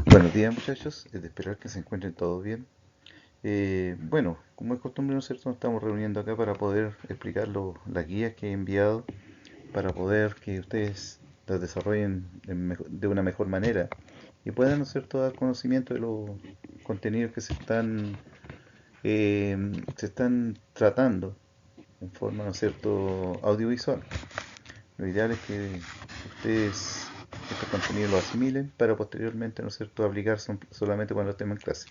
Buenos días muchachos, es de esperar que se encuentren todos bien. Bueno, como es costumbre, ¿no es cierto? Nos estamos reuniendo acá para poder explicar las guías que he enviado para poder que ustedes las desarrollen de una mejor manera y puedan, ¿no es cierto?, dar conocimiento de los contenidos que se están tratando en forma, ¿no es cierto?, audiovisual. Lo ideal es que ustedes estos contenidos los asimilen para posteriormente, ¿no es cierto?, aplicarse solamente cuando estemos en clase.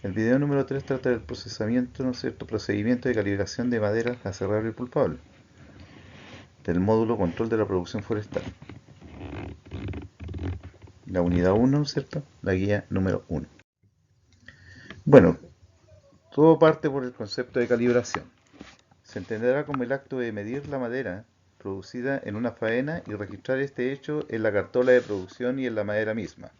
El video número 3 trata del procesamiento, ¿no es cierto?, procedimiento de calibración de madera aserrable y pulpable, del módulo control de la producción forestal. La unidad 1, ¿no es cierto?, la guía número 1. Bueno, todo parte por el concepto de calibración. Se entenderá como el acto de medir la madera producida en una faena y registrar este hecho en la cartola de producción y en la madera misma.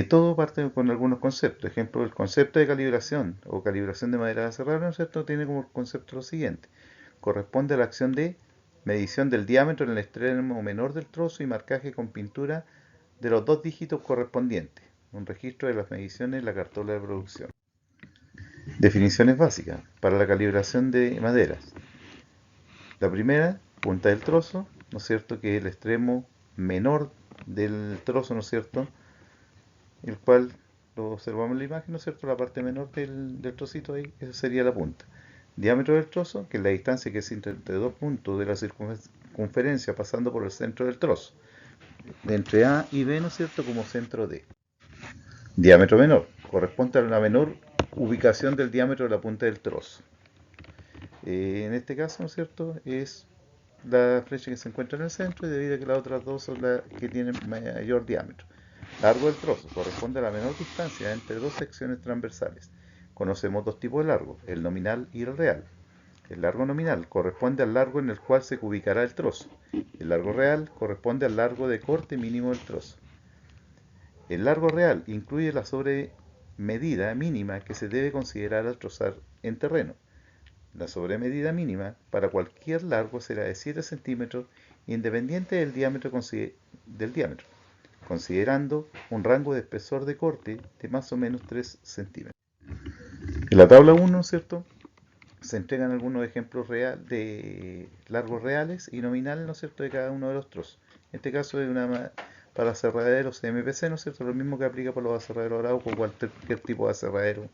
Todo parte con algunos conceptos. Ejemplo, el concepto de calibración o calibración de madera aserrable, ¿no es cierto?, tiene como concepto lo siguiente. Corresponde a la acción de medición del diámetro en el extremo menor del trozo y marcaje con pintura de los dos dígitos correspondientes. Un registro de las mediciones en la cartola de producción. Definiciones básicas para la calibración de maderas. La primera, punta del trozo, ¿no es cierto?, que es el extremo menor del trozo, ¿no es cierto?, el cual lo observamos en la imagen, ¿no es cierto?, la parte menor del trocito ahí, esa sería la punta. Diámetro del trozo, que es la distancia que es entre dos puntos de la circunferencia pasando por el centro del trozo, de entre A y B, ¿no es cierto?, como centro D. Diámetro menor, corresponde a la menor ubicación del diámetro de la punta del trozo. En este caso, ¿no es cierto?, es la flecha que se encuentra en el centro y debido a que las otras dos son las que tienen mayor diámetro. Largo del trozo corresponde a la menor distancia entre dos secciones transversales. Conocemos dos tipos de largo, el nominal y el real. El largo nominal corresponde al largo en el cual se ubicará el trozo. El largo real corresponde al largo de corte mínimo del trozo. El largo real incluye la sobremedida mínima que se debe considerar al trozar en terreno. La sobremedida mínima para cualquier largo será de 7 centímetros independiente del diámetro, considerando un rango de espesor de corte de más o menos 3 centímetros. En la tabla 1, ¿cierto?, se entregan algunos ejemplos de largos reales y nominales, ¿no es cierto?, de cada uno de los trozos. En este caso es para aserraderos MPC, ¿no es cierto?, lo mismo que aplica para los aserraderos Arauco o cualquier tipo de aserradero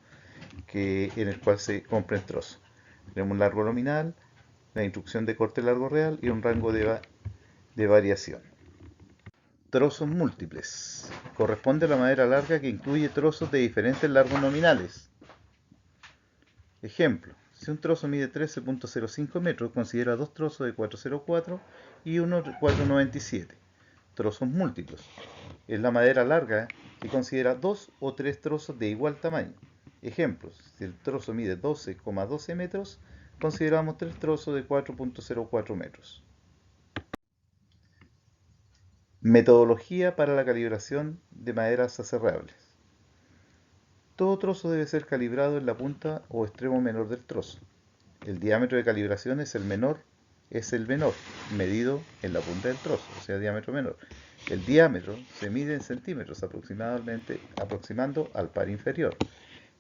en el cual se compren trozos. Tenemos un largo nominal, la instrucción de corte largo real y un rango de variación. Trozos múltiples. Corresponde a la madera larga que incluye trozos de diferentes largos nominales. Ejemplo, si un trozo mide 13.05 metros, considera dos trozos de 4.04 y uno de 4.97. Trozos múltiplos. Es la madera larga que considera dos o tres trozos de igual tamaño. Ejemplos, si el trozo mide 12,12 metros, consideramos tres trozos de 4.04 metros. Metodología para la calibración de maderas aserrables. Todo trozo debe ser calibrado en la punta o extremo menor del trozo. El diámetro de calibración es el menor, medido en la punta del trozo, o sea, diámetro menor. El diámetro se mide en centímetros aproximando al par inferior.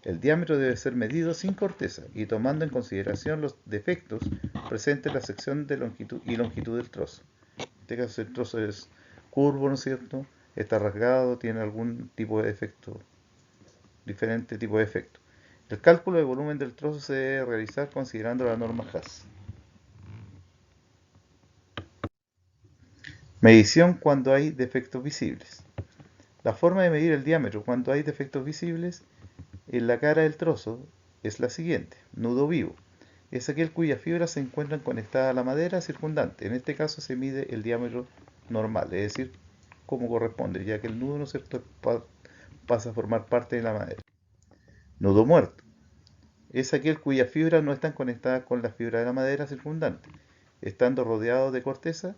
El diámetro debe ser medido sin corteza y tomando en consideración los defectos presentes en la sección de longitud y longitud del trozo. En este caso, el trozo es curvo, ¿no es cierto?, está rasgado, tiene algún tipo de defecto, diferente tipo de efecto. El cálculo de volumen del trozo se debe realizar considerando la norma Haas. Medición cuando hay defectos visibles. La forma de medir el diámetro cuando hay defectos visibles en la cara del trozo es la siguiente. Nudo vivo. Es aquel cuyas fibras se encuentran conectadas a la madera circundante. En este caso se mide el diámetro normal, es decir, como corresponde, ya que el nudo, ¿no es cierto?, pasa a formar parte de la madera. Nudo muerto. Es aquel cuyas fibras no están conectadas con la fibra de la madera circundante. Estando rodeado de corteza,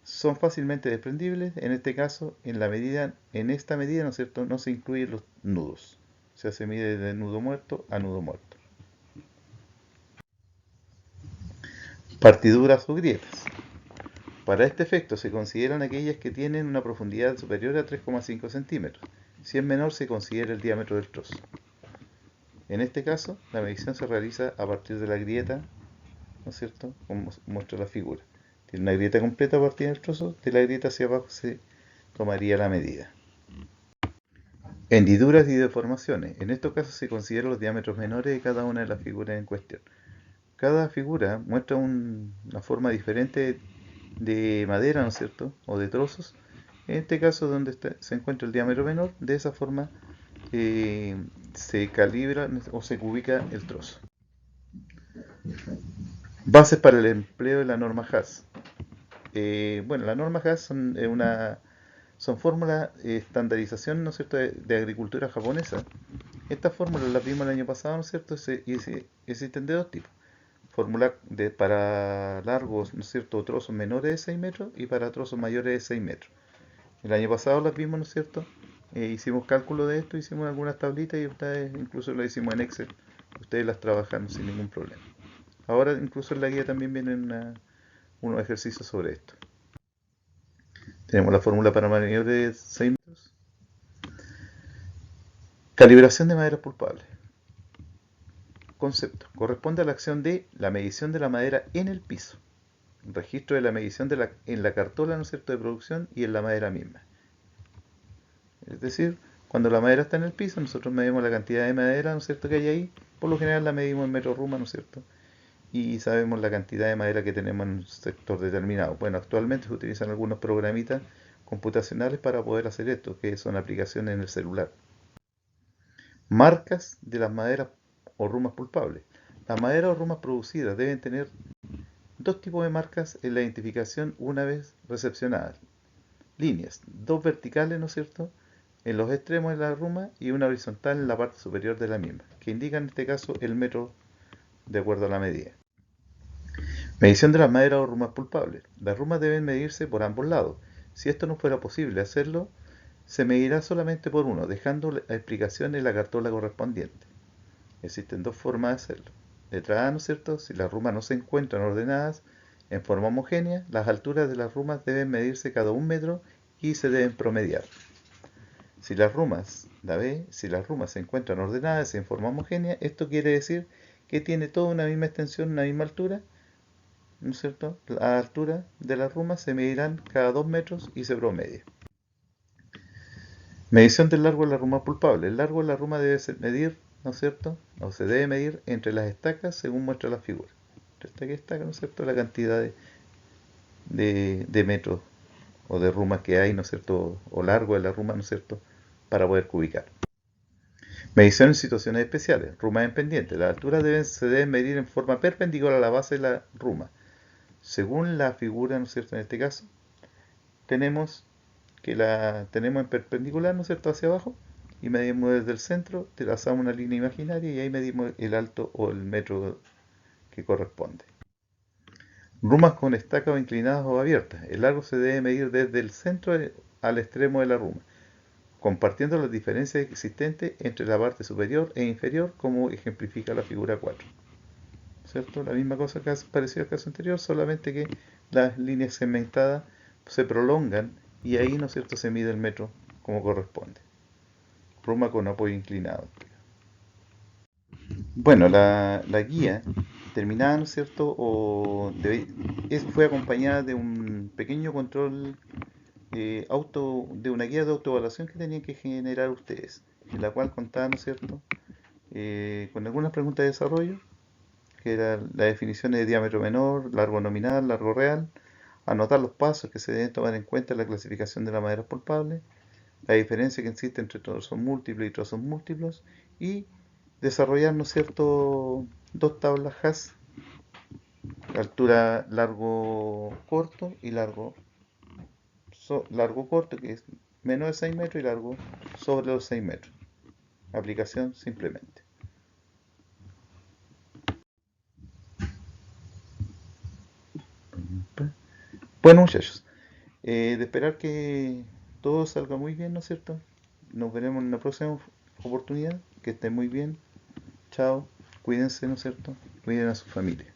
son fácilmente desprendibles. En este caso, en esta medida, ¿no es cierto?, no se incluyen los nudos. O sea, se mide de nudo muerto a nudo muerto. Partiduras o grietas. Para este efecto se consideran aquellas que tienen una profundidad superior a 3,5 centímetros. Si es menor, se considera el diámetro del trozo. En este caso, la medición se realiza a partir de la grieta, ¿no es cierto?, como muestra la figura. Tiene una grieta completa a partir del trozo, de la grieta hacia abajo se tomaría la medida. Hendiduras y deformaciones. En estos casos se consideran los diámetros menores de cada una de las figuras en cuestión. Cada figura muestra una forma diferente de madera, ¿no es cierto?, o de trozos. En este caso, donde se encuentra el diámetro menor, de esa forma se calibra o se ubica el trozo. Bases para el empleo de la norma Haas. Bueno, la norma Haas son fórmulas de estandarización, ¿no es cierto?, de agricultura japonesa. Estas fórmulas las vimos el año pasado, ¿no es cierto?, y existen de dos tipos. Fórmula para largos, ¿no es cierto?, trozos menores de 6 metros y para trozos mayores de 6 metros. El año pasado las vimos, ¿no es cierto? Hicimos cálculo de esto, hicimos algunas tablitas y ustedes incluso lo hicimos en Excel. Ustedes las trabajan sin ningún problema. Ahora incluso en la guía también vienen unos ejercicios sobre esto. Tenemos la fórmula para mayores de 6 metros. Calibración de maderas pulpables. Concepto. Corresponde a la acción de la medición de la madera en el piso. Registro de la medición en la cartola, ¿no es cierto?, de producción y en la madera misma. Es decir, cuando la madera está en el piso, nosotros medimos la cantidad de madera, ¿no es cierto?, que hay ahí. Por lo general la medimos en metros ruma, ¿no es cierto?, y sabemos la cantidad de madera que tenemos en un sector determinado. Bueno, actualmente se utilizan algunos programitas computacionales para poder hacer esto, que son aplicaciones en el celular. Marcas de las maderas o rumas pulpables. Las maderas o rumas producidas deben tener dos tipos de marcas en la identificación una vez recepcionadas. Líneas, dos verticales, ¿no es cierto?, en los extremos de la ruma y una horizontal en la parte superior de la misma, que indican en este caso el metro de acuerdo a la medida. Medición de las maderas o rumas pulpables. Las rumas deben medirse por ambos lados. Si esto no fuera posible hacerlo, se medirá solamente por uno, dejando la explicación en la cartola correspondiente. Existen dos formas de hacerlo. Letra A, ¿no es cierto? Si las rumas no se encuentran ordenadas en forma homogénea, las alturas de las rumas deben medirse cada 1 metro y se deben promediar. Si las rumas, la B, si las rumas se encuentran ordenadas en forma homogénea, esto quiere decir que tiene toda una misma extensión, una misma altura, ¿no es cierto? La altura de las rumas se medirán cada 2 metros y se promedia. Medición del largo de la ruma pulpable. El largo de la ruma debe medir, ¿no es cierto?, o se debe medir entre las estacas según muestra la figura. Entre estaca y estaca, ¿no es cierto?, la cantidad de metros o de rumas que hay, ¿no es cierto?, o largo de la ruma, ¿no es cierto?, para poder cubicar. Medición en situaciones especiales. Rumas en pendiente. Las alturas se deben medir en forma perpendicular a la base de la ruma. Según la figura, ¿no es cierto?, en este caso, tenemos que la tenemos en perpendicular, ¿no es cierto?, hacia abajo, y medimos desde el centro, trazamos una línea imaginaria y ahí medimos el alto o el metro que corresponde. Rumas con estacas o inclinadas o abiertas. El largo se debe medir desde el centro al extremo de la ruma, compartiendo las diferencias existentes entre la parte superior e inferior, como ejemplifica la figura 4. ¿Cierto? La misma cosa que pareció al caso anterior, solamente que las líneas segmentadas se prolongan y ahí, ¿no es cierto?, se mide el metro como corresponde. Ruma con apoyo inclinado. Bueno, la guía terminada, ¿no es cierto?, fue acompañada de un pequeño control de una guía de autoevaluación que tenían que generar ustedes, en la cual contaba, ¿no es cierto?, con algunas preguntas de desarrollo, que eran las definiciones de diámetro menor, largo nominal, largo real, anotar los pasos que se deben tomar en cuenta en la clasificación de las maderas pulpables, la diferencia que existe entre trozos múltiples y trozos múltiplos, y desarrollar, ¿no es cierto?, dos tablas Haas, altura largo corto y largo corto, que es menos de 6 metros, y largo sobre los 6 metros. Aplicación simplemente. Bueno, muchachos, de esperar que todo salga muy bien, ¿no es cierto? Nos veremos en una próxima oportunidad. Que estén muy bien. Chao. Cuídense, ¿no es cierto? Cuiden a su familia.